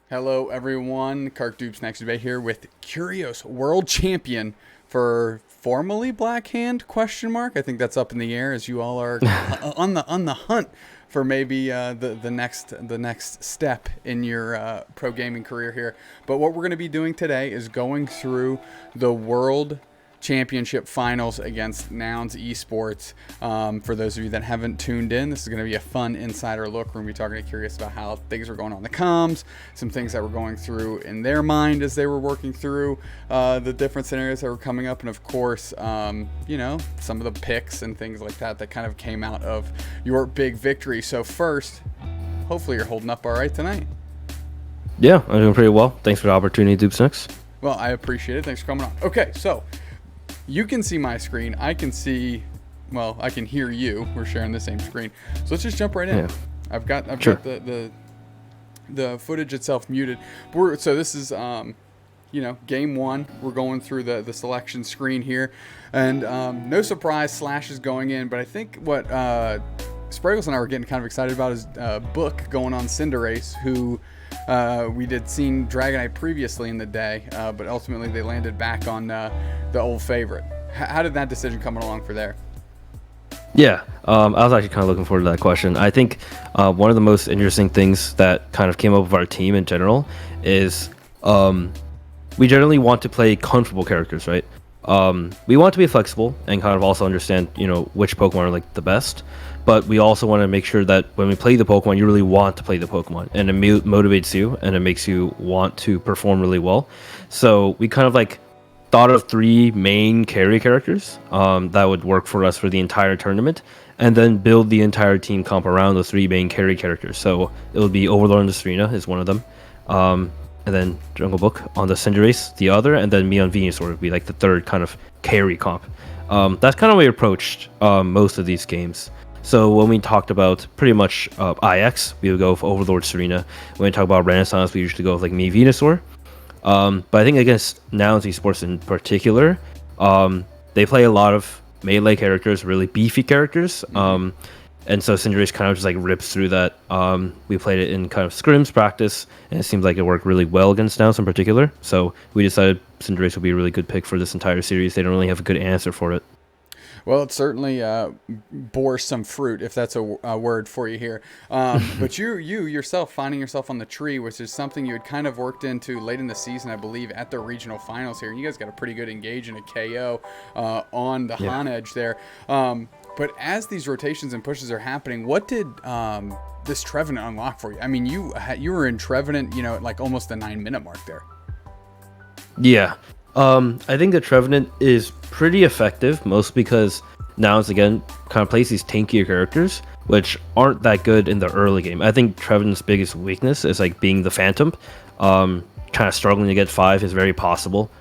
Hello, everyone. Kark doobsnax today here with Kyriaos, world champion for formerly Black Hand? Question mark. I think that's up in the air as you all are on the hunt for maybe the next step in your pro gaming career here. But what we're going to be doing today is going through the world championship finals against Nouns Esports. For those of you that haven't tuned in, this is going to be a fun insider look. We're going to be talking to Kyriaos about how things were going on in the comms, some things that were going through in their mind as they were working through the different scenarios that were coming up, and of course, some of the picks and things like that that kind of came out of your big victory. So first, hopefully you're holding up all right tonight. Yeah, I'm doing pretty well. Thanks for the opportunity, doobsnax. Well, I appreciate it. Thanks for coming on. Okay, so you can see my screen. I can hear you. We're sharing the same screen. So let's just jump right in. Yeah. I've got Sure. the footage itself muted. So this is game one. We're going through the selection screen here, and no surprise, Slash is going in. But I think what Spraggles and I were getting kind of excited about is Book going on Cinderace, who we did seen Dragonite previously in the day, but ultimately they landed back on the old favorite. How did that decision come along for there? Yeah, I was actually kind of looking forward to that question. I think one of the most interesting things that kind of came up with our team in general is we generally want to play comfortable characters, right? We want to be flexible and kind of also understand, which Pokemon are like the best. But we also want to make sure that when we play the Pokemon, you really want to play the Pokemon, and it motivates you and it makes you want to perform really well. So we kind of thought of three main carry characters that would work for us for the entire tournament, and then build the entire team comp around the three main carry characters. So it would be Overlord and Serena is one of them, and then Jungle Book on the Cinderace the other, and then me on Venusaur would be the third kind of carry comp. That's kind of how we approached most of these games. So when we talked about pretty much IX, we would go with Overlord Serena. When we talk about Renaissance, we usually go with me Venusaur. But I think against Nouns Esports in particular, they play a lot of melee characters, really beefy characters. And so Cinderace kind of just rips through that. We played it in kind of scrims practice, and it seems like it worked really well against Nouns in particular. So we decided Cinderace would be a really good pick for this entire series. They don't really have a good answer for it. Well, it certainly bore some fruit, if that's a word for you here. But you yourself finding yourself on the tree, which is something you had kind of worked into late in the season, I believe, at the regional finals here. And you guys got a pretty good engage and a KO on the Han Edge there. But as these rotations and pushes are happening, what did this Trevenant unlock for you? I mean, you were in Trevenant, at almost the 9-minute mark there. Yeah. I think the Trevenant is pretty effective, mostly because Nouns, again, kind of plays these tankier characters, which aren't that good in the early game. I think Trevenant's biggest weakness is being the Phantom. Kind of struggling to get 5 is very possible,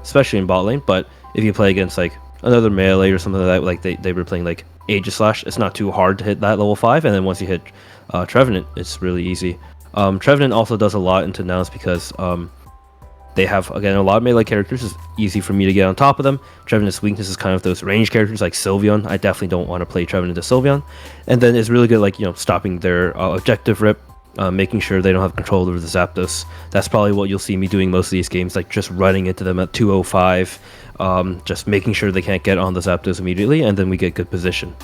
especially in bot lane, but if you play against another melee or something like that, they were playing Aegislash, it's not too hard to hit that level 5, and then once you hit Trevenant, it's really easy. Trevenant also does a lot into Nouns because they have, again, a lot of melee characters. It's easy for me to get on top of them. Trevenant's weakness is kind of those range characters like Sylveon. I definitely don't want to play Trevenant to Sylveon. And then it's really good, stopping their objective rip, making sure they don't have control over the Zapdos. That's probably what you'll see me doing most of these games, just running into them at 205, just making sure they can't get on the Zapdos immediately, and then we get good position.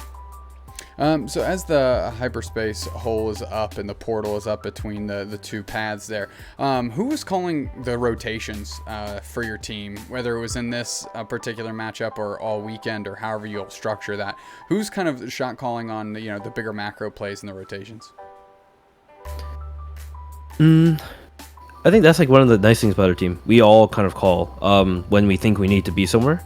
So as the hyperspace hole is up and the portal is up between the two paths there, who was calling the rotations for your team, whether it was in this particular matchup or all weekend or however you'll structure that? Who's kind of shot calling on the bigger macro plays in the rotations? I think that's one of the nice things about our team. We all kind of call when we think we need to be somewhere.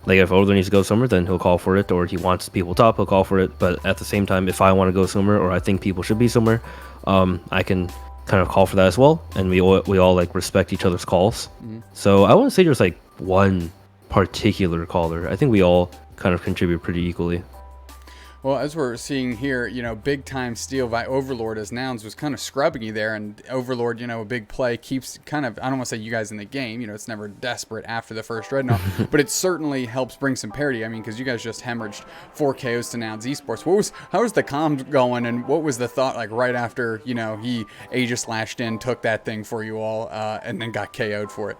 If Odler needs to go somewhere, then he'll call for it, or he wants people top, he'll call for it. But at the same time, if I want to go somewhere, or I think people should be somewhere, I can kind of call for that as well. And we all respect each other's calls. Mm-hmm. So I wouldn't say there's one particular caller. I think we all kind of contribute pretty equally. Well, as we're seeing here, big time steal by Overlord as Nouns was kind of scrubbing you there, and Overlord, a big play keeps kind of, I don't want to say you guys in the game, it's never desperate after the first Dreadnought, but it certainly helps bring some parity. I mean, because you guys just hemorrhaged 4 KOs to Nouns Esports. How was the comms going, and what was the thought like right after, he Aegis lashed in, took that thing for you all, and then got KO'd for it?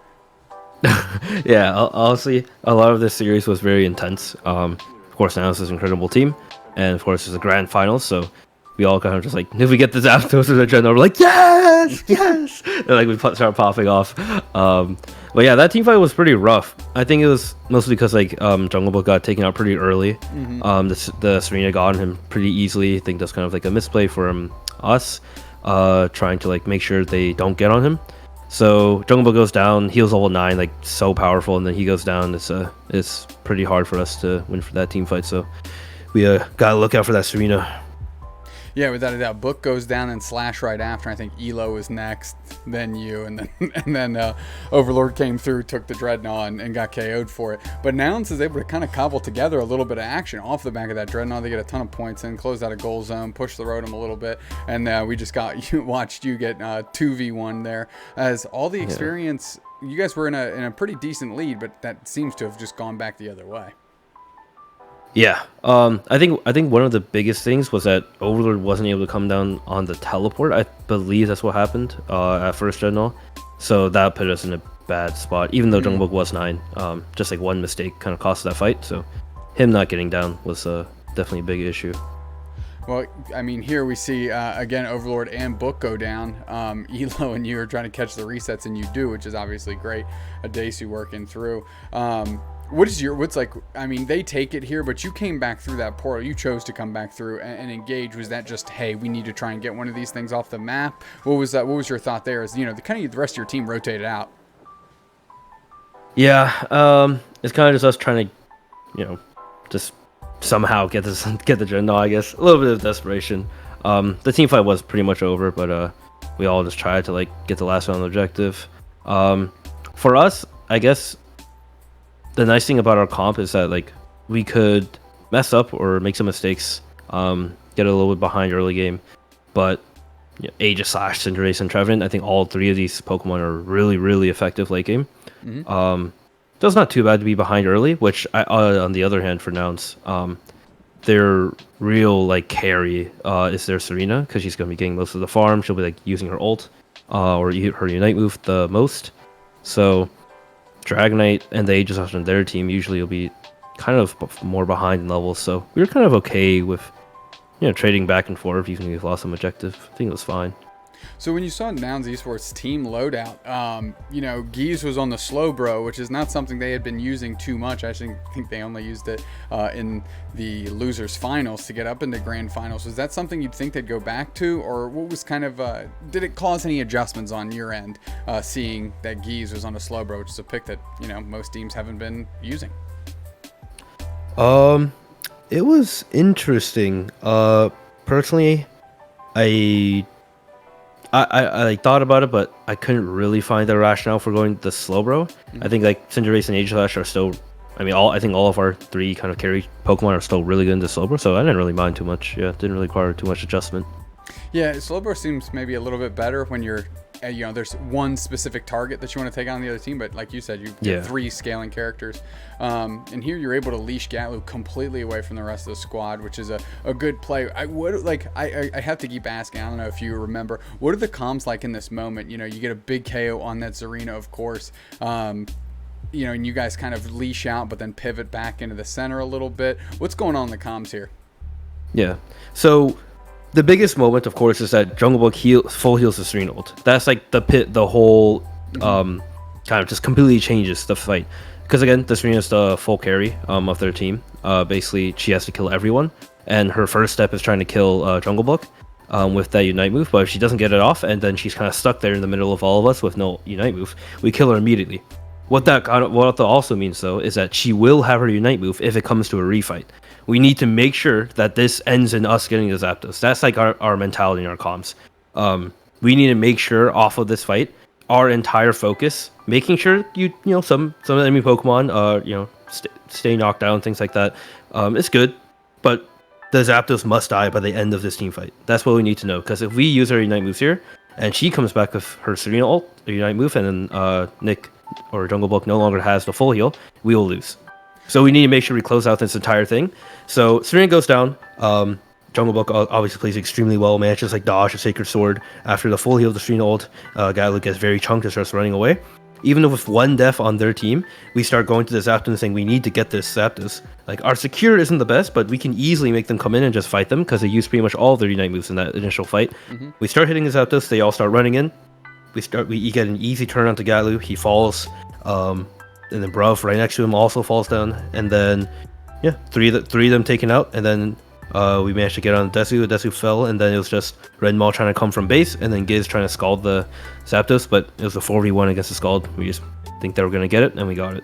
Yeah, honestly, a lot of this series was very intense. Of course, Nouns is an incredible team. And of course, it's a grand final, so we all kind of just like, if we get the Zapdos or the Dreadnought, we're like, yes, yes! And like we start popping off. But yeah, that team fight was pretty rough. I think it was mostly because like Jungle Book got taken out pretty early. The Serena got on him pretty easily. I think that's kind of like a misplay from us, trying to like make sure they don't get on him. So Jungle Book goes down, heals level 9, like so powerful, and then he goes down. It's pretty hard for us to win for that team fight. So we gotta look out for that Serena. Yeah, without a doubt. Book goes down and Slash right after. I think Elo was next, then you, and then Overlord came through, took the Dreadnought, and got KO'd for it. But Nouns is able to kind of cobble together a little bit of action off the back of that Dreadnought. They get a ton of points in, close out a goal zone, push the Rotom a little bit, and we just watched you get 2v1 there. As all the experience, you guys were in a pretty decent lead, but that seems to have just gone back the other way. Yeah, I think one of the biggest things was that Overlord wasn't able to come down on the teleport. I believe that's what happened at first Dreadnought. So that put us in a bad spot, even though Jungle Book was 9. Just like one mistake kind of cost that fight. So him not getting down was definitely a big issue. Well, I mean, here we see, again, Overlord and Book go down. Elo and you are trying to catch the resets, and you do, which is obviously great. Adasu working through. I mean, they take it here, but you came back through that portal. You chose to come back through and engage. Was that just, hey, we need to try and get one of these things off the map? What was that? What was your thought there? As the rest of your team rotated out. Yeah, it's kind of just us trying to, just somehow get the Dreadnought, I guess. A little bit of desperation. The team fight was pretty much over, but we all just tried to like get the last round objective. For us, I guess the nice thing about our comp is that like we could mess up or make some mistakes, get a little bit behind early game, but Aegis, Slash, Cinderace, and Trevenant, I think all 3 of these Pokemon are really, really effective late game. So it's not too bad to be behind early, which on the other hand for Nouns, their real like carry is their Serena, because she's going to be getting most of the farm. She'll be like using her ult or her Unite move the most. So Dragonite and the Aegis on their team usually will be kind of more behind in levels, so we were kind of okay with trading back and forth even if we lost some objective. I think it was fine. So when you saw Nouns Esports team loadout, Geese was on the slow bro, which is not something they had been using too much. I actually think they only used it in the losers finals to get up into grand finals. Was that something you'd think they'd go back to, or what was kind of, did it cause any adjustments on your end, seeing that Geese was on a slow bro, which is a pick that, most teams haven't been using? It was interesting. Personally, I thought about it, but I couldn't really find the rationale for going the slow bro. I think like Cinderace and Aegislash are still, I think all of our 3 kind of carry Pokemon are still really good in the slow bro, so I didn't really mind too much. Yeah, didn't really require too much adjustment. Yeah, Slowbro seems maybe a little bit better when you're, there's one specific target that you want to take on the other team, but like you said, you get 3 scaling characters. And here you're able to leash Gatlu completely away from the rest of the squad, which is a good play. I have to keep asking, I don't know if you remember, what are the comms like in this moment? You get a big KO on that Zarina, of course. And you guys kind of leash out, but then pivot back into the center a little bit. What's going on in the comms here? Yeah. So the biggest moment, of course, is that Jungle Book full heals the Serena ult. That's like the whole kind of just completely changes the fight. Because again, the Serena is the full carry of their team. Basically, she has to kill everyone, and her first step is trying to kill Jungle Book with that Unite move. But if she doesn't get it off, and then she's kind of stuck there in the middle of all of us with no Unite move, we kill her immediately. What that also means, though, is that she will have her Unite move if it comes to a refight. We need to make sure that this ends in us getting the Zapdos. That's like our mentality in our comms. We need to make sure off of this fight, our entire focus, making sure some enemy Pokemon stay knocked down, things like that. It's good, but the Zapdos must die by the end of this team fight. That's what we need to know. Because if we use our Unite moves here, and she comes back with her Serena ult, the Unite move, and then Nick or Jungle Book no longer has the full heal, we will lose. So we need to make sure we close out this entire thing. So Serena goes down. Jungle Book obviously plays extremely well, manages like dodge a Sacred Sword. After the full heal of the Serena ult, Galu gets very chunked and starts running away. Even with one death on their team, we start going to the Zapdos and saying we need to get this Zapdos. Like, our secure isn't the best, but we can easily make them come in and just fight them because they use pretty much all of their Unite moves in that initial fight. We start hitting the Zapdos, they all start running in. We get an easy turn onto Galu, he falls, and then Bruv right next to him also falls down, and then three of them taken out, and then we managed to get on Desu. Desu fell, and then it was just Red Maul trying to come from base, and then Giz trying to scald the Zapdos, but it was a 4v1 against the Scald. We just think they were going to get it, and we got it.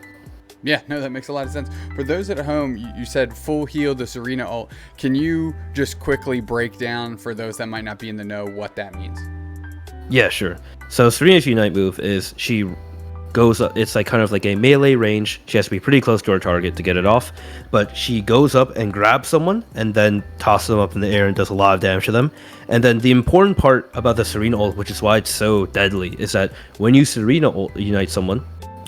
Yeah, no, that makes a lot of sense. For those at home, you said full heal the Serena ult. Can you just quickly break down, for those that might not be in the know, what that means? Yeah, sure. So Serena's Unite move is she goes up, it's like kind of like a melee range. She has to be pretty close to her target to get it off, but she goes up and grabs someone and then tosses them up in the air and does a lot of damage to them. And then the important part about the Serena ult, which is why it's so deadly, is that when you Serena ult Unite someone,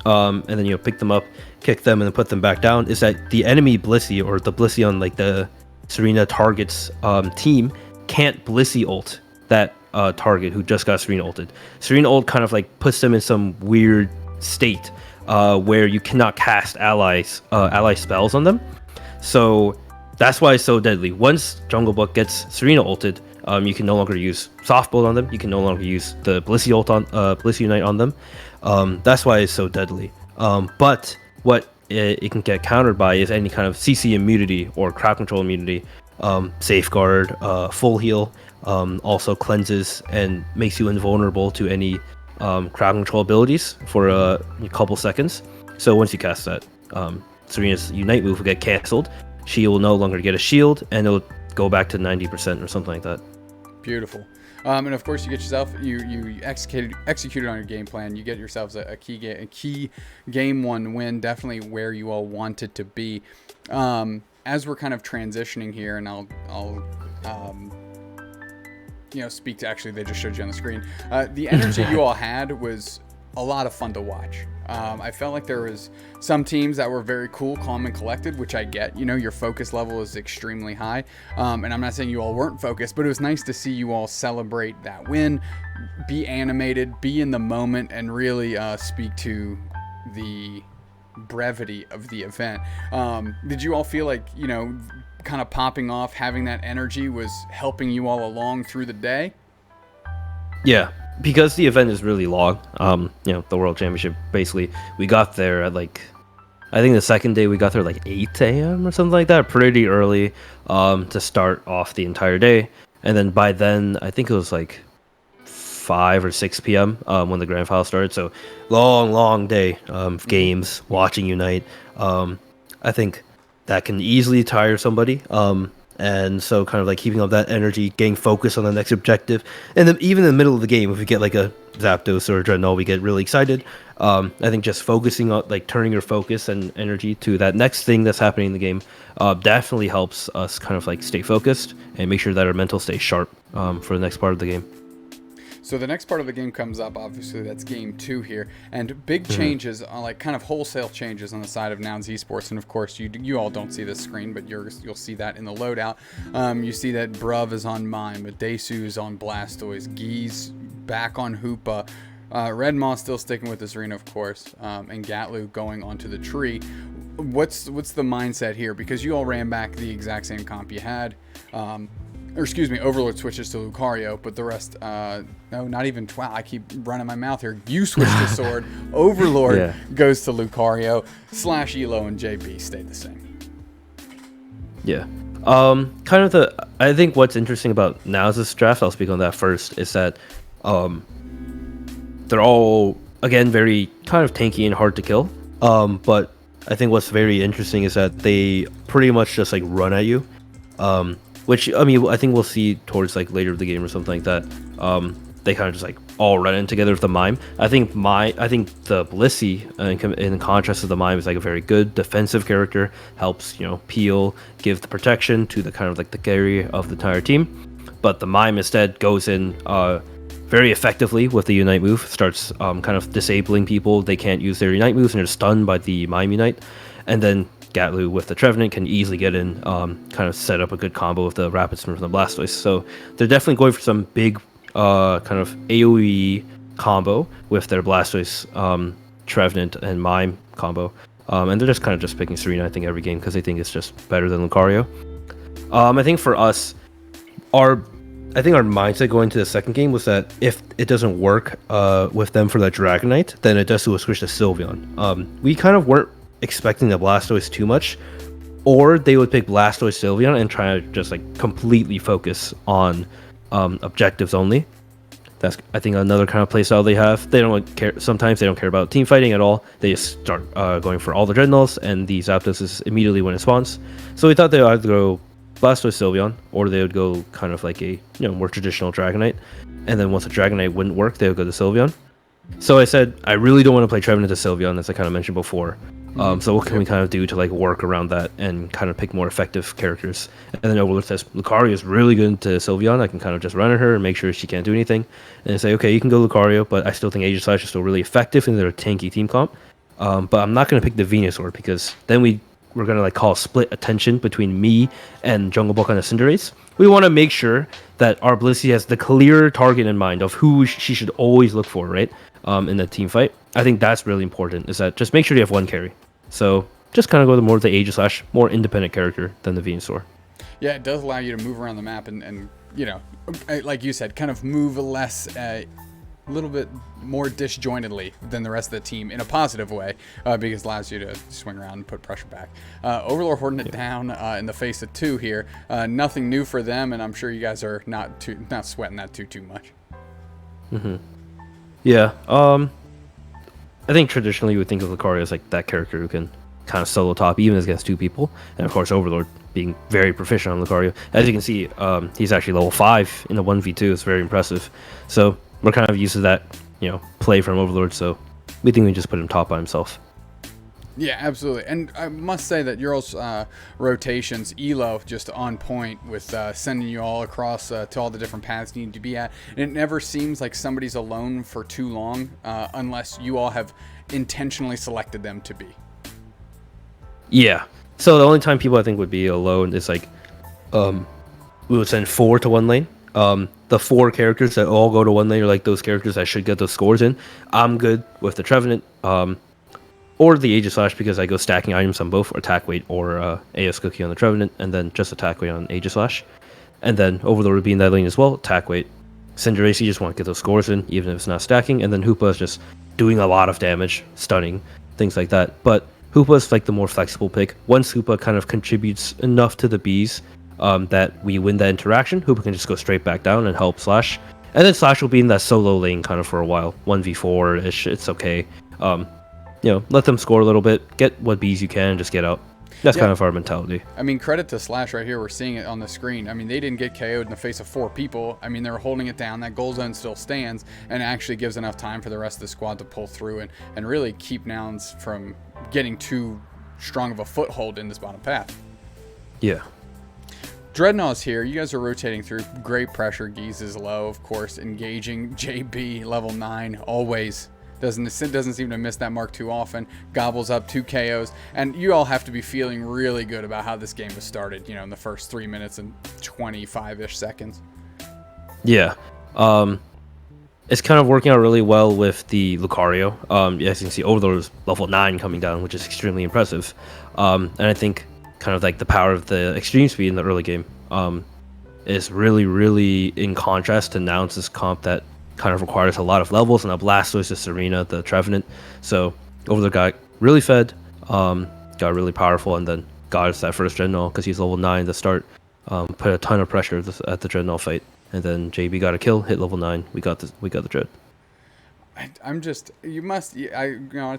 and then pick them up, kick them, and then put them back down, is that the enemy Blissey, or the Blissey on like the Serena target's team, can't Blissey ult that target who just got Serena ulted. Serena ult kind of like puts them in some weird state where you cannot cast ally spells on them. So that's why it's so deadly. Once Jungle Book gets Serena ulted, you can no longer use soft build on them. You can no longer use the Blissey ult on Blissey Unite on them. That's why it's so deadly. But what it can get countered by is any kind of CC immunity or crowd control immunity, safeguard, full heal, also cleanses and makes you invulnerable to any crowd control abilities for a couple seconds. So once you cast that, Serena's Unite move will get cancelled. She will no longer get a shield, and it'll go back to 90% or something like that. Beautiful. And of course, you get yourself, you executed on your game plan. You get yourselves a key game one win, definitely where you all wanted to be. As we're kind of transitioning here, and I'll speak to, actually, they just showed you on the screen. The energy you all had was a lot of fun to watch. I felt like there was some teams that were very cool, calm, and collected, which I get. Your focus level is extremely high. And I'm not saying you all weren't focused, but it was nice to see you all celebrate that win, be animated, be in the moment, and really speak to the brevity of the event. Did you all feel like, kind of popping off, having that energy was helping you all along through the day? Yeah, because the event is really long. The World Championship, basically, we got there at I think the second day we got there 8 a.m. or something like that, pretty early, to start off the entire day. And then by then, I think it was 5 or 6 p.m. When the grand final started. So long day of games, watching Unite. I think that can easily tire somebody. And so kind of keeping up that energy, getting focused on the next objective. And then even in the middle of the game, if we get a Zapdos or a Dreadnought, we get really excited. I think just focusing on turning your focus and energy to that next thing that's happening in the game definitely helps us kind of stay focused and make sure that our mental stays sharp for the next part of the game. So the next part of the game comes up, obviously that's game 2 here, and big changes, kind of wholesale changes on the side of Nouns Esports. And of course, you all don't see this screen, but you'll see that in the loadout. You see that Bruv is on Mime, Desu is on Blastoise, Giz back on Hoopa, Red Maw still sticking with this arena, of course, and Gatlu going onto the tree. What's the mindset here? Because you all ran back the exact same comp you had. Overlord switches to Lucario, but the rest, no, not even. Wow, I keep running my mouth here. You switched to Sword. Overlord goes to Lucario. / Elo and JB stayed the same. Yeah. I think what's interesting about Now's draft, I'll speak on that first, is that they're all, again, very kind of tanky and hard to kill. But I think what's very interesting is that they pretty much just run at you. Which, I think we'll see towards later in the game or something like that. They kind of just all running together with the Mime. I think the Blissey, in contrast to the Mime, is like a very good defensive character. Helps, peel, give the protection to the kind of like the carry of the entire team. But the Mime instead goes in very effectively with the Unite move. Starts kind of disabling people. They can't use their Unite moves and they're stunned by the Mime Unite. And then Gatlu with the Trevenant can easily get in, kind of set up a good combo with the Rapid Spin from the Blastoise. So they're definitely going for some big kind of AoE combo with their Blastoise, Trevenant, and Mime combo. And they're just kind of just picking Serena, I think, every game because they think it's just better than Lucario. I think for us, our mindset going to the second game was that if it doesn't work with them for that Dragonite, then it does do a switch to Sylveon. We kind of weren't expecting the Blastoise too much, or they would pick Blastoise Sylveon and try to just like completely focus on objectives only. That's, I think, another kind of playstyle they have. They don't care. Sometimes they don't care about team fighting at all. They just start going for all the Dreadnoughts, and the Zapdos is immediately when it spawns. So we thought they would either go Blastoise Sylveon, or they would go kind of like a more traditional Dragonite. And then once the Dragonite wouldn't work, they would go to Sylveon. So I said, I really don't want to play Trevenant to Sylveon, as I kind of mentioned before. So what can we kind of do to like work around that and kind of pick more effective characters? And then Overlord says, Lucario is really good to Sylveon. I can kind of just run at her and make sure she can't do anything. And say, okay, you can go Lucario, but I still think Aegislash is still really effective in their tanky team comp. But I'm not going to pick the Venusaur because then we're going to like call split attention between me and Jungle Book on the Cinderace. We want to make sure that our Blissey has the clear target in mind of who she should always look for, right? In the team fight. I think that's really important, is that just make sure you have one carry. So just kind of go to more of the Aegislash, more independent character than the Venusaur. Yeah, it does allow you to move around the map and like you said, kind of move less, a little bit more disjointedly than the rest of the team in a positive way, because it allows you to swing around and put pressure back. Overlord holding it down in the face of 2 here. Nothing new for them, and I'm sure you guys are not sweating that too much. Mm-hmm. Yeah. I think traditionally you would think of Lucario as like that character who can kind of solo top even against 2 people, and of course Overlord being very proficient on Lucario. As you can see, he's actually level 5 in the 1v2. It's very impressive. So we're kind of used to that, play from Overlord. So we think we just put him top by himself. Yeah, absolutely. And I must say that Euro's rotations, ELO, just on point with sending you all across to all the different paths you need to be at. And it never seems like somebody's alone for too long unless you all have intentionally selected them to be. Yeah. So the only time people I think would be alone is like we would send 4 to one lane. The 4 characters that all go to one lane are like those characters that should get those scores in. I'm good with the Trevenant. Or the Aegislash because I go stacking items on both attack weight or AS Cookie on the Trevenant, and then just attack weight on Aegislash. And then Overlord would be in that lane as well, attack weight. Cinderace, you just want to get those scores in, even if it's not stacking. And then Hoopa is just doing a lot of damage, stunning, things like that. But Hoopa is like the more flexible pick. Once Hoopa kind of contributes enough to the bees that we win that interaction, Hoopa can just go straight back down and help Slash. And then Slash will be in that solo lane kind of for a while, 1v4-ish, it's okay. Let them score a little bit, get what bees you can, and just get out. That's kind of our mentality. I mean, credit to Slash right here. We're seeing it on the screen. I mean, they didn't get KO'd in the face of 4 people. I mean, they were holding it down. That goal zone still stands and actually gives enough time for the rest of the squad to pull through and really keep Nouns from getting too strong of a foothold in this bottom path. Yeah. Dreadnaught's here. You guys are rotating through. Great pressure. Geese is low, of course. Engaging. JB, level 9, always. Doesn't seem to miss that mark too often. Gobbles up 2 KOs. And you all have to be feeling really good about how this game has started, in the first 3 minutes and 25-ish seconds. Yeah. It's kind of working out really well with the Lucario. As you can see, Overlord is level 9 coming down, which is extremely impressive. And I think kind of like the power of the extreme speed in the early game is really, really in contrast to Nouns' comp that kind of requires a lot of levels, and a Blastoise to Serena, the Trevenant. So Overlord got really fed, got really powerful, and then got us that first Dreadnought because he's level 9 to start. Put a ton of pressure at the Dreadnought fight, and then JB got a kill, hit level 9. We got the Dread. I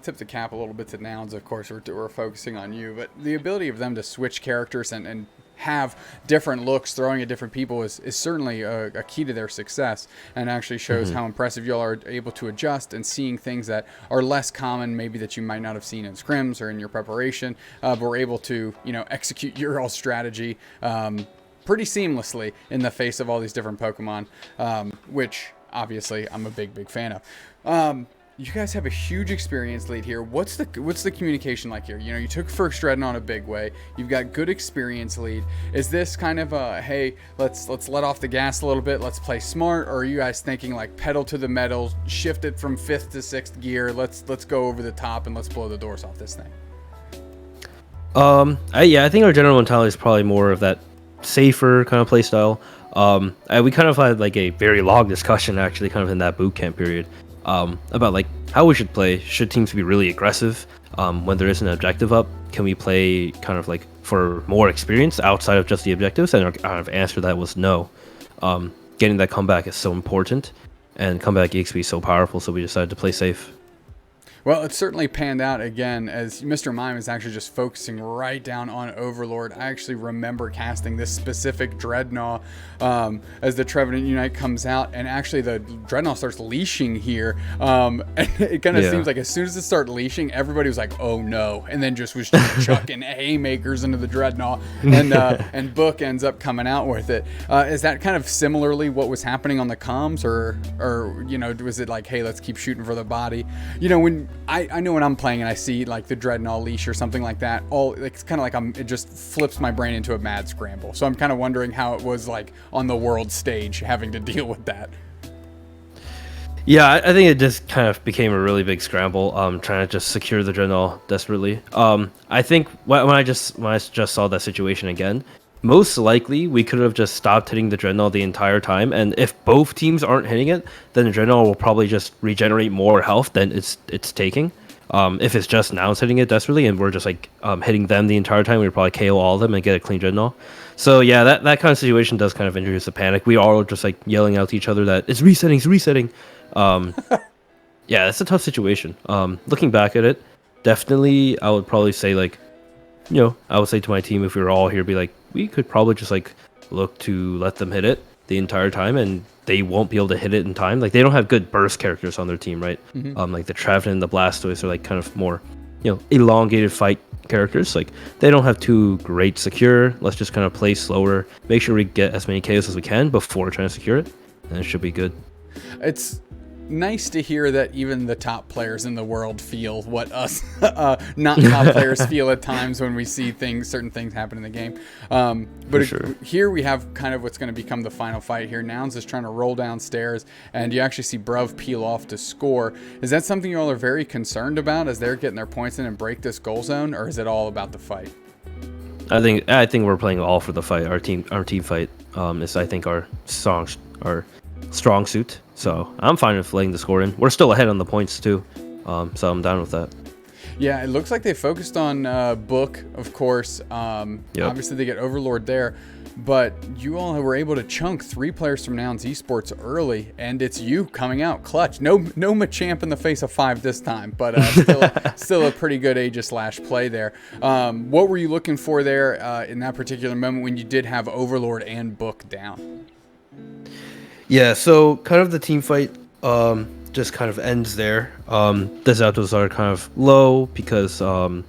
tip the cap a little bit to Nouns, of course. We're focusing on you, but the ability of them to switch characters and have different looks throwing at different people is certainly a key to their success, and actually shows how impressive y'all are able to adjust and seeing things that are less common, maybe that you might not have seen in scrims or in your preparation, but we're able to, execute your all strategy pretty seamlessly in the face of all these different Pokemon, which obviously I'm a big fan of. You guys have a huge experience lead here. What's the communication like here? You took first Dreadnought in a big way. You've got good experience lead. Is this kind of a, hey, let's let off the gas a little bit, let's play smart, or are you guys thinking like pedal to the metal, shift it from 5th to 6th gear, let's go over the top and let's blow the doors off this thing? I think our general mentality is probably more of that safer kind of play style. We kind of had like a very long discussion actually kind of in that boot camp period about like how we should play. Should teams be really aggressive when there is an objective up? Can we play kind of like for more experience outside of just the objectives? And our kind of answer to that was no. Getting that comeback is so important, and comeback EXP is so powerful, so we decided to play safe. Well, it's certainly panned out again, as Mr. Mime is actually just focusing right down on Overlord. I actually remember casting this specific Dreadnought as the Trevenant Unite comes out, and actually the Dreadnought starts leashing here. And it kind of seems like as soon as it started leashing, everybody was like, oh no, and then just was chucking haymakers into the Dreadnought, and Book ends up coming out with it. Is that kind of similarly what was happening on the comms, or was it like, hey, let's keep shooting for the body? When I know when I'm playing and I see like the Dreadnought leash or something like that, it's kind of like it just flips my brain into a mad scramble. So I'm kind of wondering how it was like on the world stage having to deal with that. Yeah, I think it just kind of became a really big scramble, trying to just secure the Dreadnought desperately. I think when I just saw that situation again, most likely we could have just stopped hitting the Dreadnought the entire time, and if both teams aren't hitting it, then the Dreadnought will probably just regenerate more health than it's taking. If it's just Nouns hitting it desperately and we're just like hitting them the entire time, we'd probably KO all of them and get a clean Dreadnought. So yeah, that kind of situation does kind of introduce a panic. We are all just like yelling out to each other that it's resetting. Yeah, that's a tough situation. Looking back at it, definitely I would probably say like, I would say to my team, if we were all here, be like, we could probably just like look to let them hit it the entire time, and they won't be able to hit it in time. Like they don't have good burst characters on their team, right? Like the Trevenant and the Blastoise are like kind of more, elongated fight characters. Like they don't have too great secure. Let's just kind of play slower, make sure we get as many KOs as we can before trying to secure it, and it should be good. It's nice to hear that even the top players in the world feel what us not top players feel at times when we see certain things happen in the game. But sure. Here we have kind of what's going to become the final fight here. Nouns is trying to roll downstairs, and you actually see Bruv peel off to score. Is that something you all are very concerned about as they're getting their points in and break this goal zone, or is it all about the fight? I think we're playing all for the fight. Our team fight is, I think, our strong suit. So I'm fine with letting the score in. We're still ahead on the points too, so I'm down with that. Yeah, it looks like they focused on Book, of course. Obviously they get Overlord there, but you all were able to chunk 3 players from Nouns Esports early, and it's you coming out clutch. No Machamp in the face of 5 this time, but still a pretty good Aegis Slash play there. What were you looking for there in that particular moment when you did have Overlord and Book down? Yeah, so kind of the team fight just kind of ends there. The Zapdos are kind of low because I'm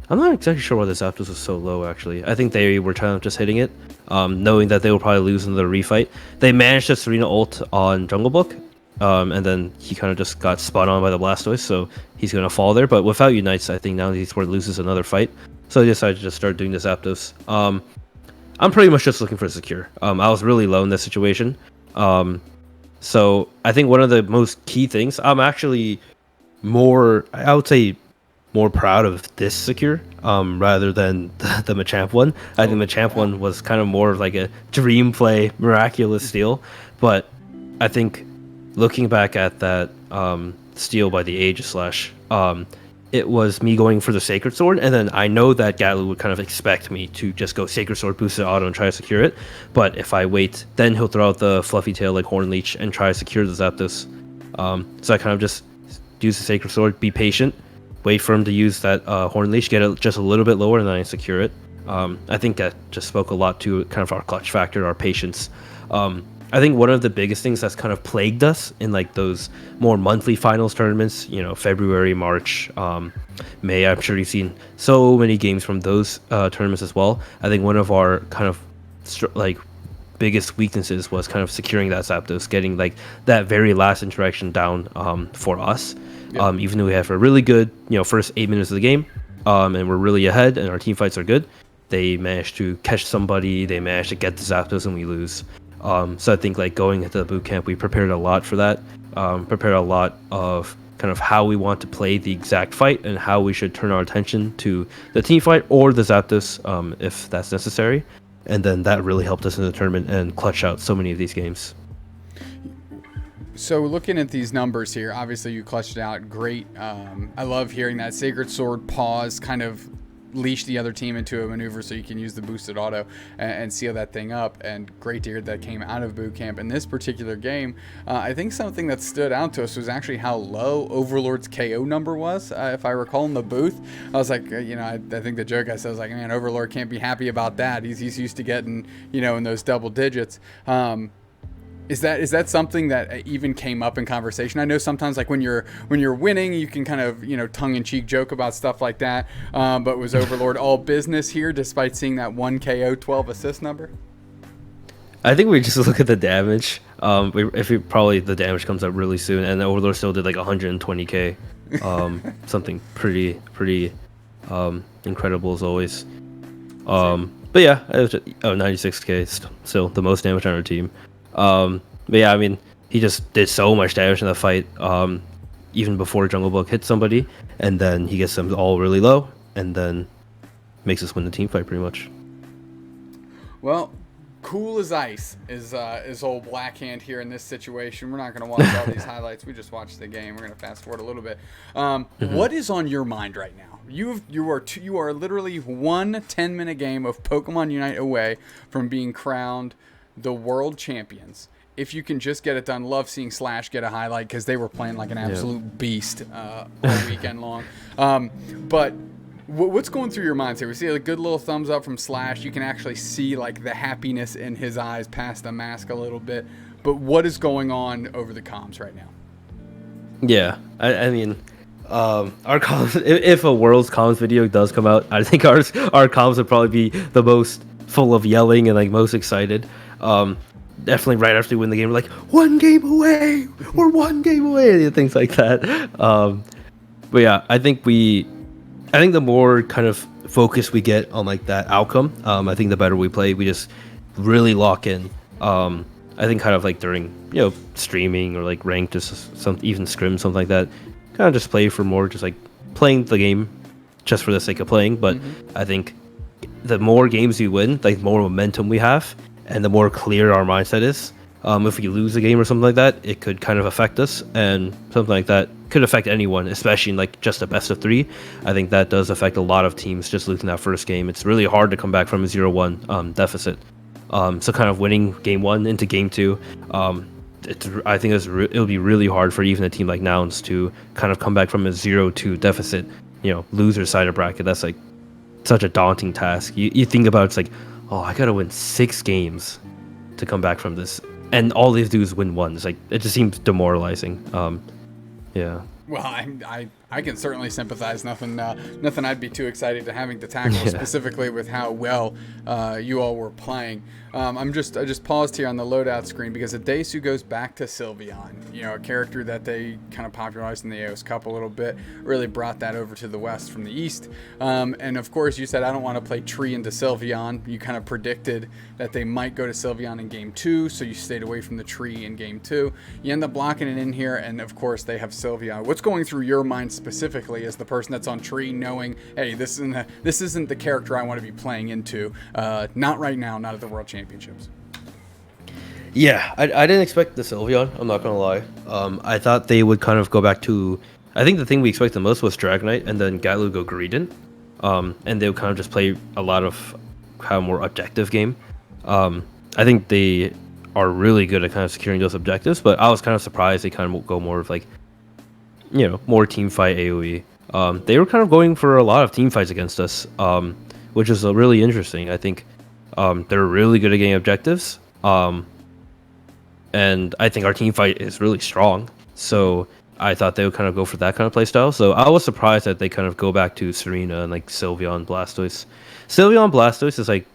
not exactly sure why the Zapdos was so low actually. I think they were kind of just hitting it, knowing that they will probably lose in the refight. They managed to Serena ult on Jungle Book, and then he kind of just got spun on by the Blastoise, so he's going to fall there. But without Unites, I think now Esports loses another fight, so they decided to just start doing the Zapdos. I'm pretty much just looking for a secure. I was really low in this situation. So I think one of the most key things, I'm actually I would say more proud of this secure, rather than the Machamp one. I think the Machamp one was kind of more of like a dream play, miraculous steal. But I think looking back at that, steal by the Aegis Slash, it was me going for the Sacred Sword, and then I know that Gatlu would kind of expect me to just go Sacred Sword, boosted auto, and try to secure it. But if I wait, then he'll throw out the Fluffy Tail like Horn Leech and try to secure the Zapdos. So I kind of just use the Sacred Sword, be patient, wait for him to use that Horn Leech, get it just a little bit lower, and then I secure it. I think that just spoke a lot to kind of our clutch factor, our patience. I think one of the biggest things that's kind of plagued us in like those more monthly finals tournaments, February, March, May. I'm sure you've seen so many games from those tournaments as well. I think one of our kind of like biggest weaknesses was kind of securing that Zapdos, getting like that very last interaction down for us. Yeah. Even though we have a really good, first 8 minutes of the game, and we're really ahead, and our team fights are good, they managed to catch somebody, they managed to get the Zapdos, and we lose. So I think like going into the boot camp, we prepared a lot for that. Prepared a lot of kind of how we want to play the exact fight and how we should turn our attention to the team fight or the Zapdos if that's necessary. And then that really helped us in the tournament and clutch out so many of these games. So looking at these numbers here, obviously you clutched it out great. I love hearing that Sacred Sword pause kind of leash the other team into a maneuver so you can use the boosted auto and seal that thing up, and great to hear that came out of boot camp. In this particular game, I think something that stood out to us was actually how low Overlord's KO number was. If I recall in the booth, I was like, I think the joke I said was like, man, Overlord can't be happy about that. He's used to getting, in those double digits. Is that something that even came up in conversation? I know sometimes like when you're winning, you can kind of tongue-in-cheek joke about stuff like that. But was Overlord all business here, despite seeing that 1 KO 12 assist number? I think we just look at the damage. Probably the damage comes up really soon, and Overlord still did like 120k, something pretty incredible as always. But yeah, it was just, 96k, still the most damage on our team. But yeah, I mean, he just did so much damage in the fight, even before Jungle Book hit somebody, and then he gets them all really low, and then makes us win the team fight pretty much. Well, cool as ice is old Blackhand here in this situation. We're not going to watch all these highlights. We just watched the game. We're going to fast forward a little bit. What is on your mind right now? You are literally 1 10-minute game of Pokemon UNITE away from being crowned the world champions. If you can just get it done. Love seeing Slash get a highlight because they were playing like an absolute beast all weekend long. But what's going through your minds here? We see a good little thumbs up from Slash. You can actually see like the happiness in his eyes past the mask a little bit. But what is going on over the comms right now? Yeah, I mean, our comms, if a World's comms video does come out, I think our comms would probably be the most full of yelling and like most excited. Definitely right after we win the game, we're like, 1 game away, we're 1 game away, and things like that. But yeah, I think the more kind of focus we get on like that outcome, I think the better we play. We just really lock in. I think kind of like during streaming or like ranked, just even scrim, something like that, kind of just play for more just like playing the game just for the sake of playing. But I think the more games we win, like the more momentum we have, and the more clear our mindset is. If we lose a game or something like that, it could kind of affect us, and something like that could affect anyone, especially in like just a best of 3. I think that does affect a lot of teams just losing that first game. It's really hard to come back from a 0-1 deficit. So kind of winning game 1 into game 2, I think it'll be really hard for even a team like Nouns to kind of come back from a 0-2 deficit, loser side of bracket. That's like such a daunting task. You think about it's like, oh, I gotta win 6 games to come back from this, and all these dudes win 1. It's like, it just seems demoralizing. Yeah. Well, I can certainly sympathize. Nothing I'd be too excited to having to tackle, specifically with how well you all were playing. I just paused here on the loadout screen because Adesu goes back to Sylveon, a character that they kind of popularized in the AOS Cup a little bit, really brought that over to the West from the East. And of course, you said, I don't want to play Tree into Sylveon. You kind of predicted that they might go to Sylveon in game 2, so you stayed away from the Tree in game 2. You end up blocking it in here, and of course, they have Sylveon. What's going through your mind specifically as the person that's on Tree, knowing, hey, this isn't the character I want to be playing into, not right now, not at the World Championships? Yeah, I didn't expect the Sylveon, I'm not gonna lie. I thought they would kind of go back to, I think the thing we expected the most was Dragonite, and then Gatlu go Greedent, and they would kind of just play a lot of kind of more objective game. I think they are really good at kind of securing those objectives, but I was kind of surprised they kind of go more of like, more team fight AoE. They were kind of going for a lot of team fights against us. which is really interesting. I think they're really good at getting objectives, and I think our team fight is really strong. So I thought they would kind of go for that kind of play style. So I was surprised that they kind of go back to Serena and like Sylveon Blastoise. Sylveon Blastoise is like,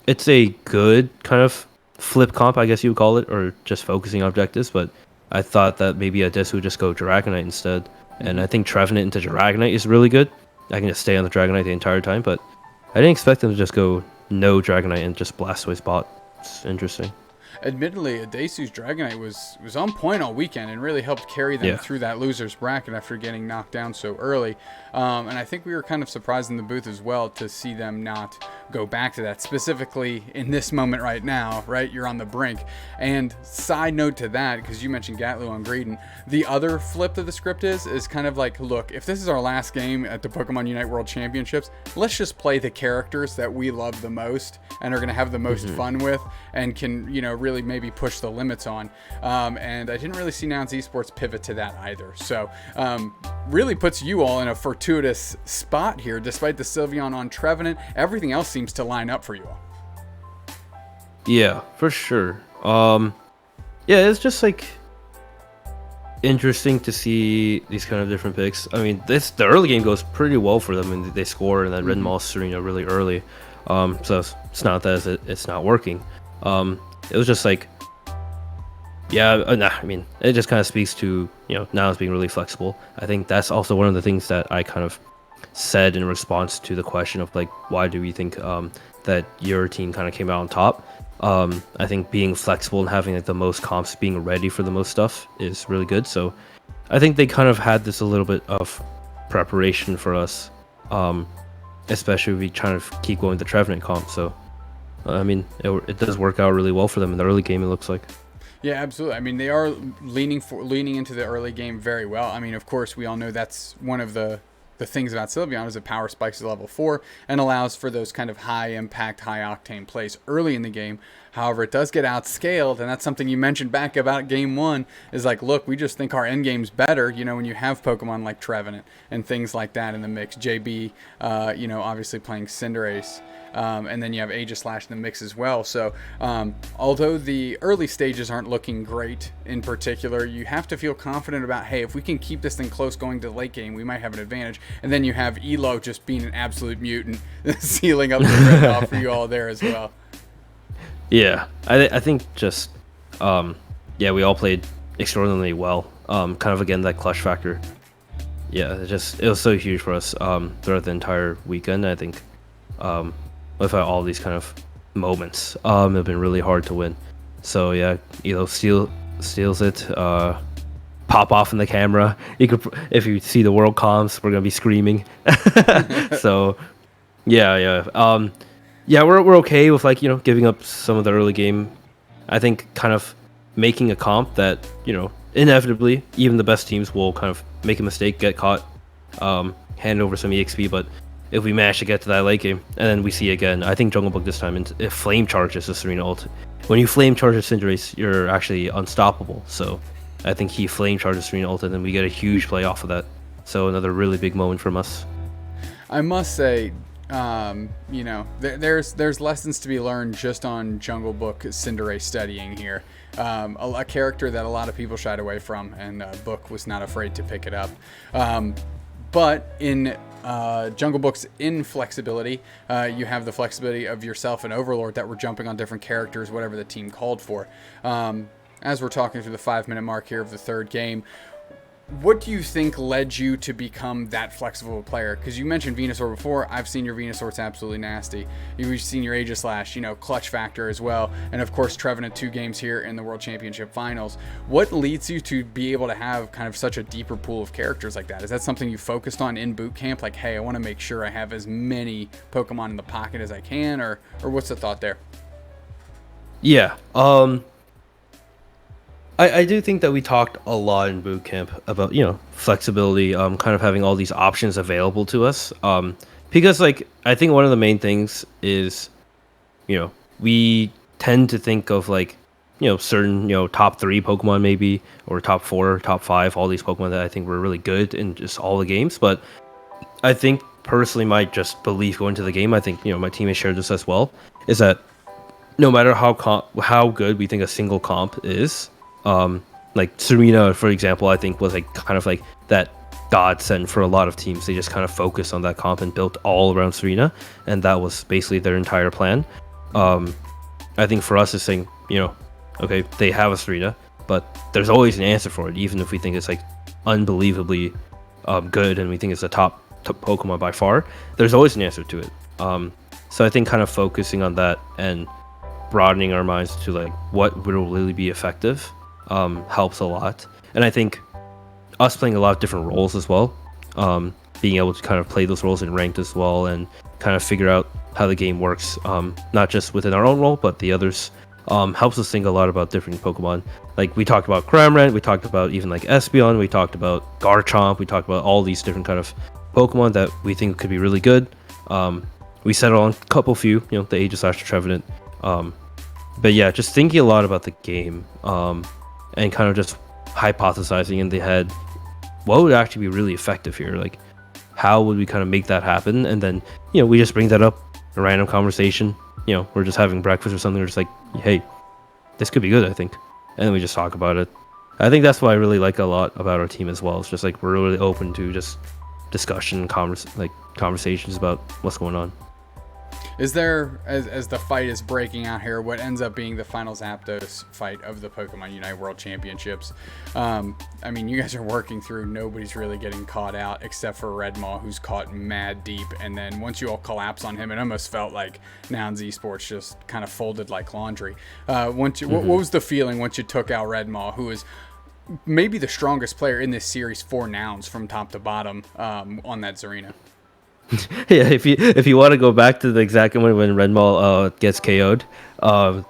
it's a good kind of flip comp, I guess you would call it, or just focusing on objectives. But I thought that maybe Adis would just go Dragonite instead. And I think Trevenant into Dragonite is really good. I can just stay on the Dragonite the entire time, but I didn't expect them to just go no Dragonite and just Blastoise bot. It's interesting. Admittedly, Adesu's Dragonite was on point all weekend and really helped carry them through that loser's bracket after getting knocked down so early. And I think we were kind of surprised in the booth as well to see them not go back to that, specifically in this moment right now, right? You're on the brink. And side note to that, because you mentioned Gatlu on Greedon, the other flip of the script is kind of like, look, if this is our last game at the Pokemon Unite World Championships, let's just play the characters that we love the most and are going to have the most fun with and can, you know, really maybe push the limits on. And I didn't really see Nouns Esports pivot to that either. So really puts you all in a fortuitous spot here, despite the Sylveon on Trevenant. Everything else seems to line up for you all. Yeah, for sure. Yeah, it's just like interesting to see these kind of different picks. I mean, the early game goes pretty well for them, and they score and then Red Mall Serena really early. So it's not that it's not working. It was just like, yeah, I mean, it just kind of speaks to, you know, now it's being really flexible. I think that's also one of the things that I kind of said in response to the question of like, why do we think that your team kind of came out on top? I think being flexible and having like the most comps, being ready for the most stuff is really good. So I think they kind of had this a little bit of preparation for us, especially if we trying to keep going the Trevenant comp. So I mean, it does work out really well for them in the early game, it looks like. Yeah, absolutely. I mean, they are leaning into the early game very well. I mean, of course, we all know that's one of the things about Sylveon is it power spikes to level 4 and allows for those kind of high impact, high octane plays early in the game. However, it does get outscaled, and that's something you mentioned back about game 1 is like, look, we just think our end game's better, you know, when you have Pokemon like Trevenant and things like that in the mix. JB, you know, obviously playing Cinderace. And then you have Aegislash in the mix as well. So although the early stages aren't looking great in particular, you have to feel confident about, hey, if we can keep this thing close going to the late game, we might have an advantage. And then you have Elo just being an absolute mutant, sealing up the red off for you all there as well. Yeah, I think just, yeah, we all played extraordinarily well. Kind of, again, that clutch factor. Yeah, it was so huge for us throughout the entire weekend. I think with all these kind of moments, have been really hard to win. So yeah, steals it, pop off in the camera. You could, if you see the world comms, we're gonna be screaming. So yeah, we're okay with, like, you know, giving up some of the early game. I think kind of making a comp that, you know, inevitably even the best teams will kind of make a mistake, get caught, hand over some EXP, but if we manage to get to that late game, and then we see again, I think Jungle Book this time, if Flame charges the Serena ult. When you Flame charge Cinderace, you're actually unstoppable. So I think he Flame charges Serena ult, and then we get a huge play off of that. So another really big moment from us. I must say, you know, there's lessons to be learned just on Jungle Book Cinderace studying here. A character that a lot of people shied away from, and Book was not afraid to pick it up. But in Jungle Book's inflexibility, you have the flexibility of yourself and Overlord that were jumping on different characters, whatever the team called for. As we're talking through the 5-minute mark here of the third game, what do you think led you to become that flexible player? Because you mentioned Venusaur before. I've seen your Venusaur. It's absolutely nasty. You've seen your Aegislash, you know, clutch factor as well. And of course, Trevenant 2 games here in the World Championship Finals. What leads you to be able to have kind of such a deeper pool of characters like that? Is that something you focused on in boot camp? Like, hey, I want to make sure I have as many Pokemon in the pocket as I can, or what's the thought there? Yeah. I do think that we talked a lot in boot camp about, you know, flexibility, kind of having all these options available to us. Because, like, I think one of the main things is, you know, we tend to think of, like, you know, certain, you know, top 3 Pokemon maybe, or top 4, top 5, all these Pokemon that I think were really good in just all the games. But I think personally my just belief going to the game, I think my teammates shared this as well, is that no matter how good we think a single comp is, like Serena, for example, I think was like kind of like that godsend for a lot of teams. They just kind of focused on that comp and built all around Serena, and that was basically their entire plan. I think for us is saying, okay, they have a Serena, but there's always an answer for it, even if we think it's like unbelievably good and we think it's the top Pokemon by far. There's always an answer to it. So I think kind of focusing on that and broadening our minds to like what will really be effective helps a lot. And I think us playing a lot of different roles as well, being able to kind of play those roles in ranked as well and kind of figure out how the game works, not just within our own role but the others, helps us think a lot about different Pokemon. Like we talked about Cramorant, we talked about even like Espeon, we talked about Garchomp, we talked about all these different kind of Pokemon that we think could be really good. We settled on a couple few, the Aegislash, Trevenant. But yeah, just thinking a lot about the game, and kind of just hypothesizing in the head what would actually be really effective here. Like, how would we kind of make that happen? And then, we just bring that up, a random conversation. We're just having breakfast or something. We're just like, hey, this could be good, I think. And then we just talk about it. I think that's what I really like a lot about our team as well. It's just like we're really open to just discussion, conversations about what's going on. Is there, as the fight is breaking out here, what ends up being the final Zapdos fight of the Pokemon UNITE World Championships? I mean, you guys are working through, nobody's really getting caught out except for Red Maw, who's caught mad deep. And then once you all collapse on him, it almost felt like Nouns Esports just kind of folded like laundry. What was the feeling once you took out Red Maw, who is maybe the strongest player in this series for Nouns from top to bottom, on that Zarina? Yeah, if you want to go back to the exact moment when Red Maw gets KO'd,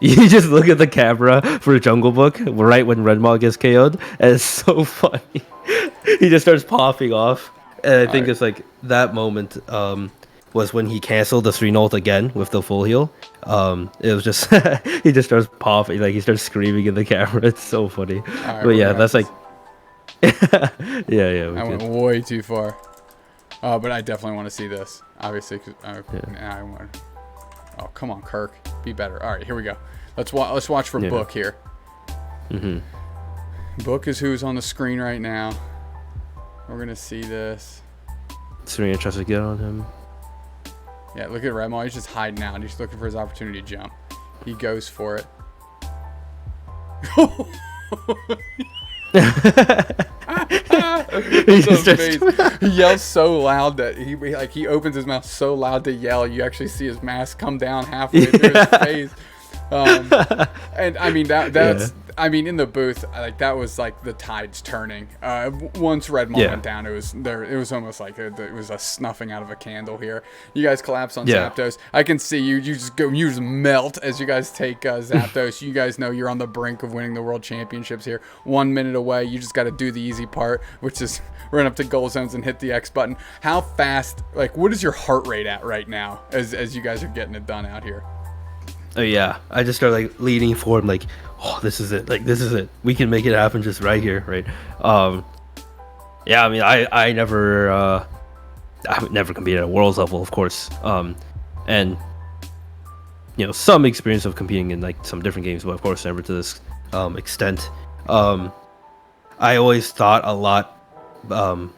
you just look at the camera for Jungle Book right when Red Maw gets KO'd, and it's so funny. He just starts popping off, and I think it's like that moment was when he canceled the 3-0 again with the full heal. It was just he just starts popping, like he starts screaming in the camera. It's so funny. But yeah, that's like yeah. I went way too far. But I definitely want to see this, obviously. I want. Oh, come on, Kirk, be better. All right, here we go. Let's watch for Book here. Book is who's on the screen right now. We're gonna see this. Serena tries to get on him. Yeah, look at Red Maw. He's just hiding out. He's looking for his opportunity to jump. He goes for it. He yells so loud that he opens his mouth so loud to yell, you actually see his mask come down halfway through his face. And I mean that's I mean, in the booth, like that was like the tides turning. Once Red Maw went down, it was almost like it was a snuffing out of a candle here. You guys collapse on Zapdos. I can see you just melt as you guys take Zapdos. You guys know you're on the brink of winning the World Championships here. 1 minute away. You just got to do the easy part, which is run up to goal zones and hit the X button. How fast? Like, what is your heart rate at right now as you guys are getting it done out here? Oh yeah, I just start like leaning forward, like, oh, this is it. Like, this is it. We can make it happen just right here, right? Yeah, I mean, I never competed at worlds level, of course. And some experience of competing in like some different games, but of course never to this extent. I always thought a lot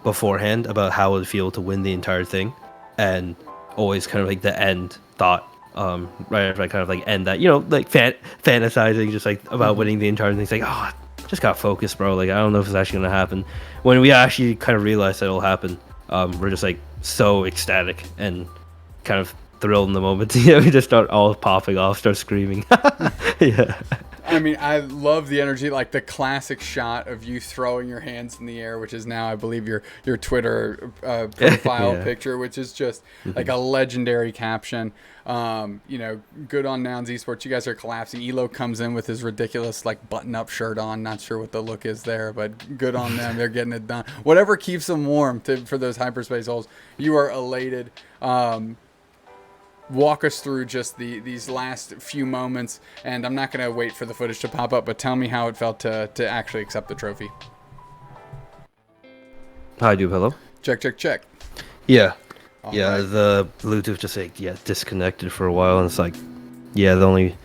beforehand about how it would feel to win the entire thing, and always kind of like the end thought. Right after I kind of like end that, like fantasizing just like about winning the entire thing. It's like, oh, just got focused, bro. Like, I don't know if it's actually gonna happen. When we actually kind of realize that it'll happen, we're just like so ecstatic and kind of thrilled in the moment. We just start all popping off, start screaming. Yeah. I mean, I love the energy, like the classic shot of you throwing your hands in the air, which is now, I believe, your Twitter profile picture, which is just like a legendary caption. Good on Nouns Esports. You guys are collapsing. Elo comes in with his ridiculous like button-up shirt on. Not sure what the look is there, but good on them. They're getting it done. Whatever keeps them warm for those hyperspace holes. You are elated. Walk us through just these last few moments, and I'm not going to wait for the footage to pop up, but tell me how it felt to actually accept the trophy. Hi, Hello. Check. Yeah. All Yeah, right. the Bluetooth just like disconnected for a while, and it's like, yeah, the only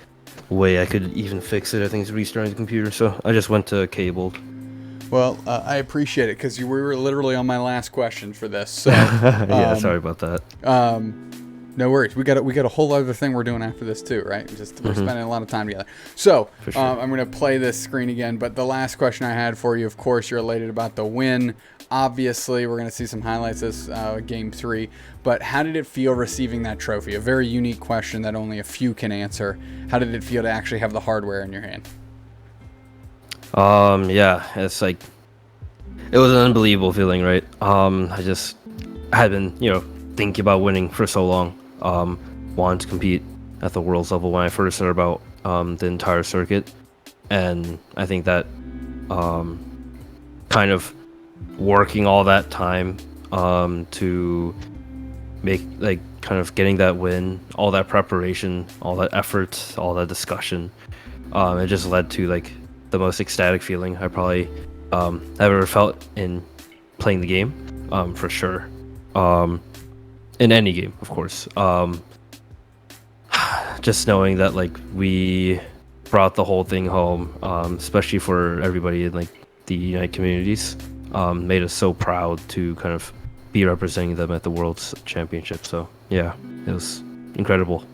way I could even fix it, I think, is restarting the computer. So I just went to cabled. Well, I appreciate it because we were literally on my last question for this. So, Yeah, sorry about that. no worries. We got a whole other thing we're doing after this too, right? Just we're Mm-hmm. spending a lot of time together. So, For sure. I'm gonna play this screen again. But the last question I had for you, of course, you're elated about the win. Obviously, we're gonna see some highlights this game 3. But how did it feel receiving that trophy? A very unique question that only a few can answer. How did it feel to actually have the hardware in your hand? Yeah, it's like it was an unbelievable feeling, right? I had been, thinking about winning for so long. Wanted to compete at the world's level when I first heard about the entire circuit, and I think that kind of working all that time to make like kind of getting that win, all that preparation, all that effort, all that discussion, it just led to like the most ecstatic feeling I probably have ever felt in playing the game, for sure. In any game, of course. Just knowing that like we brought the whole thing home, especially for everybody in like the Unite communities, made us so proud to kind of be representing them at the World's Championship. So yeah, it was incredible.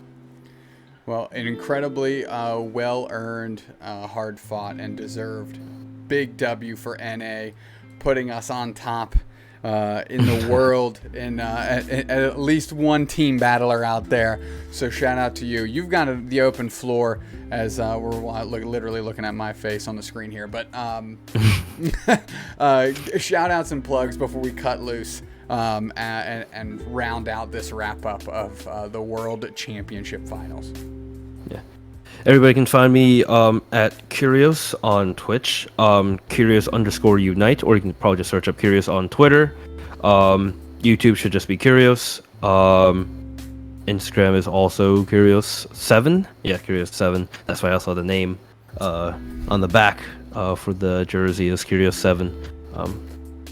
Well, an incredibly well-earned, hard-fought, and deserved big W for NA, putting us on top in the world, and at least one team battler out there. So shout out to you. You've got the open floor as we're literally looking at my face on the screen here. But shout outs and plugs before we cut loose. And round out this wrap up of the World Championship Finals. Yeah. Everybody can find me at Kyriaos on Twitch, Kyriaos_Unite, or you can probably just search up Kyriaos on Twitter. YouTube should just be Kyriaos. Instagram is also Kyriaos7. Yeah, Kyriaos7. That's why I saw the name on the back for the jersey is Kyriaos7.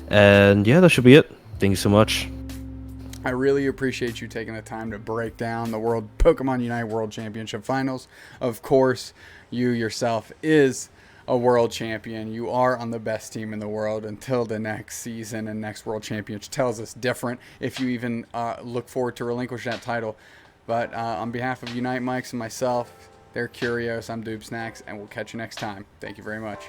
And yeah, that should be it. Thank you so much. I really appreciate you taking the time to break down the Pokémon UNITE World Championship Finals. Of course, you yourself is a world champion. You are on the best team in the world until the next season and next World Championship tells us different if you even look forward to relinquish that title. But on behalf of Unite Mikes and myself, they're Kyriaos, I'm doobsnax, and we'll catch you next time. Thank you very much.